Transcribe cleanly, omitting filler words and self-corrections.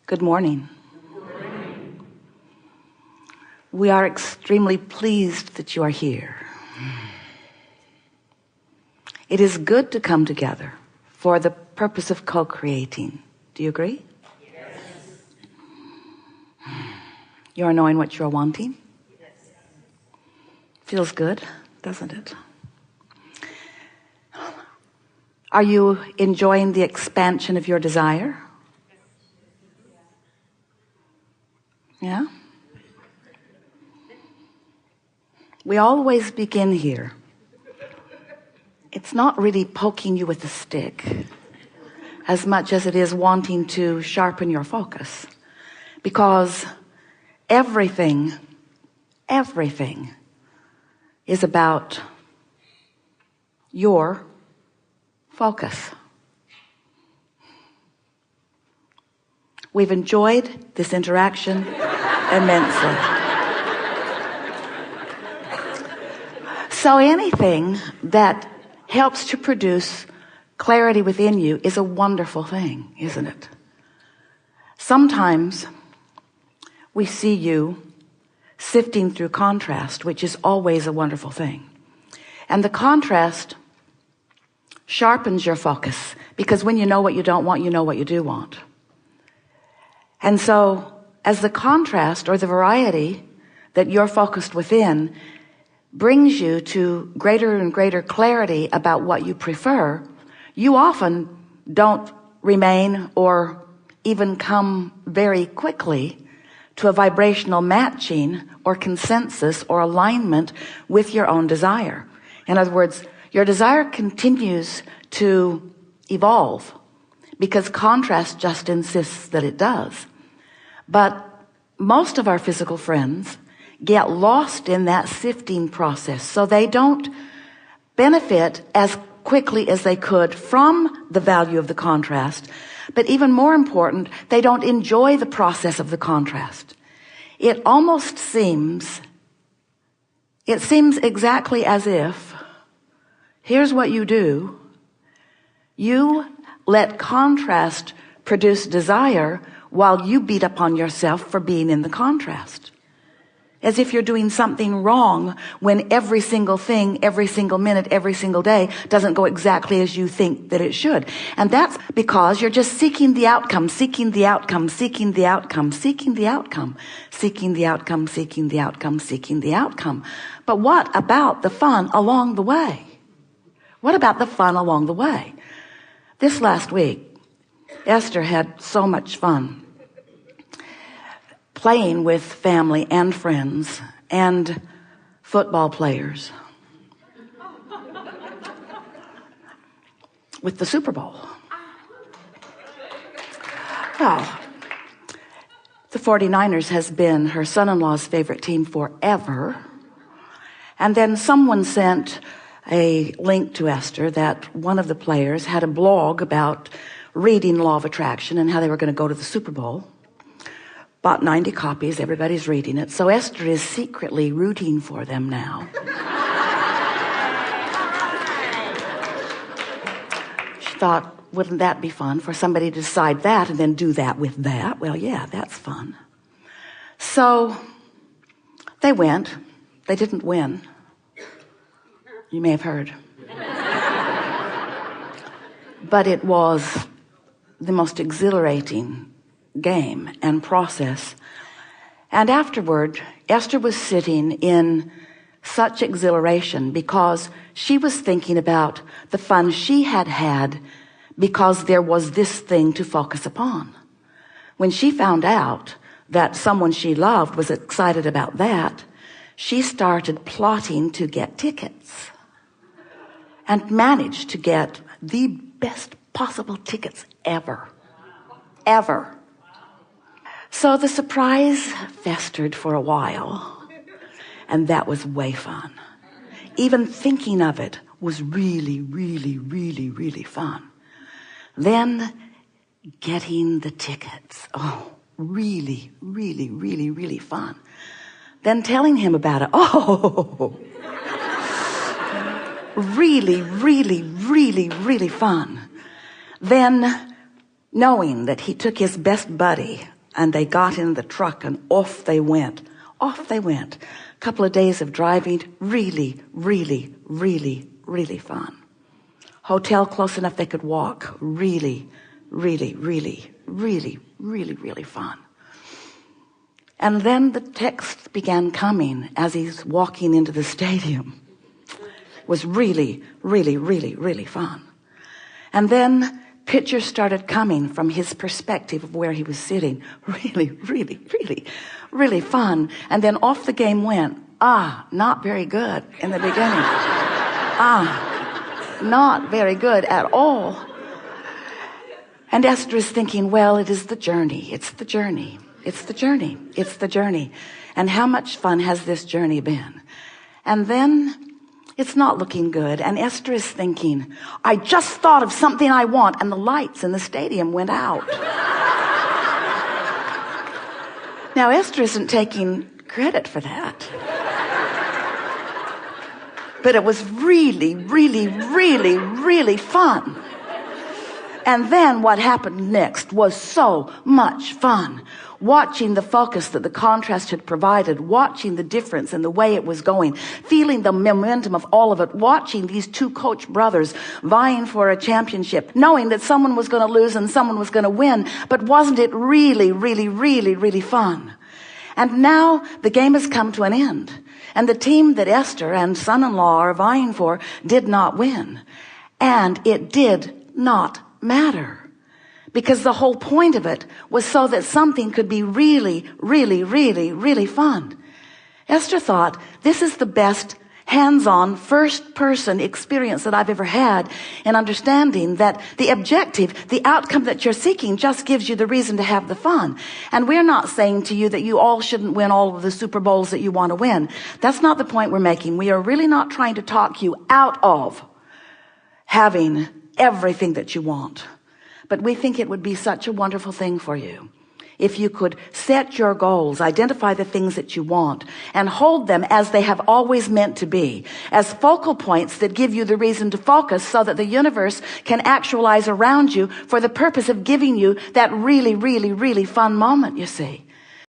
Good morning. We are extremely pleased that you are here. It is good to come together for the purpose of co-creating. Do you agree? Yes. You are knowing what you're wanting? Yes. Feels good, doesn't it? Are you enjoying the expansion of your desire? Yeah? We always begin here. It's not really poking you with a stick as much as it is wanting to sharpen your focus, because everything is about your focus. We've enjoyed this interaction immensely. So anything that helps to produce clarity within you is a wonderful thing, isn't it? Sometimes we see you sifting through contrast, which is always a wonderful thing. And the contrast sharpens your focus, because when you know what you don't want, you know what you do want. And so as the contrast or the variety that you're focused within brings you to greater and greater clarity about what you prefer, you often don't remain or even come very quickly to a vibrational matching or consensus or alignment with your own desire. In other words, your desire continues to evolve because contrast just insists that it does. But most of our physical friends get lost in that sifting process, so they don't benefit as quickly as they could from the value of the contrast. But even more important, they don't enjoy the process of the contrast. It almost seems exactly as if, here's what you do: you let contrast produce desire while you beat up on yourself for being in the contrast. As if you're doing something wrong when every single thing, every single minute, every single day doesn't go exactly as you think that it should. And that's because you're just seeking the outcome, seeking the outcome, seeking the outcome, seeking the outcome, seeking the outcome, seeking the outcome, seeking the outcome. But what about the fun along the way? What about the fun along the way? This last week, Esther had so much fun playing with family and friends and football players with the Super Bowl. Well, the 49ers has been her son-in-law's favorite team forever. And then someone sent a link to Esther that one of the players had a blog about reading Law of Attraction and how they were going to go to the Super Bowl. Bought 90 copies, everybody's reading it. So Esther is secretly rooting for them now. She thought, wouldn't that be fun for somebody to decide that and then do that with that? Well, yeah, that's fun. So they went. They didn't win. You may have heard. But it was the most exhilarating game and process. And afterward, Esther was sitting in such exhilaration because she was thinking about the fun she had had because there was this thing to focus upon. When she found out that someone she loved was excited about that, she started plotting to get tickets and managed to get the best possible tickets ever. So the surprise festered for a while, and that was way fun. Even thinking of it was really, really, really, really fun. Then getting the tickets, really, really, really, really fun. Then telling him about it, really, really, really, really fun. Then knowing that he took his best buddy And they got in the truck and off they went. Off they went. A couple of days of driving, really, really, really, really fun. Hotel close enough they could walk. Really, really, really, really, really, really fun. And then the text began coming as he's walking into the stadium. It was really, really, really, really fun. And then pictures started coming from his perspective of where he was sitting. Really, really, really, really fun. And then off the game went. Not very good in the beginning. Not very good at all. And Esther is thinking, well, it is the journey. It's the journey. It's the journey. It's the journey. And how much fun has this journey been? And then it's not looking good. And Esther is thinking, I just thought of something I want. And the lights in the stadium went out. Now, Esther isn't taking credit for that. But it was really, really, really, really fun. And then what happened next was so much fun. Watching the focus that the contrast had provided, watching the difference in the way it was going, feeling the momentum of all of it, watching these two coach brothers vying for a championship, knowing that someone was going to lose and someone was going to win. But wasn't it really, really, really, really fun? And now the game has come to an end. And the team that Esther and son-in-law are vying for did not win. And it did not matter. Because the whole point of it was so that something could be really, really, really, really fun. Esther thought, this is the best hands-on, first-person experience that I've ever had in understanding that the objective, the outcome that you're seeking just gives you the reason to have the fun. And we're not saying to you that you all shouldn't win all of the Super Bowls that you want to win. That's not the point we're making. We are really not trying to talk you out of having everything that you want. But we think it would be such a wonderful thing for you if you could set your goals, identify the things that you want, and hold them as they have always meant to be, as focal points that give you the reason to focus so that the universe can actualize around you for the purpose of giving you that really, really, really fun moment, you see.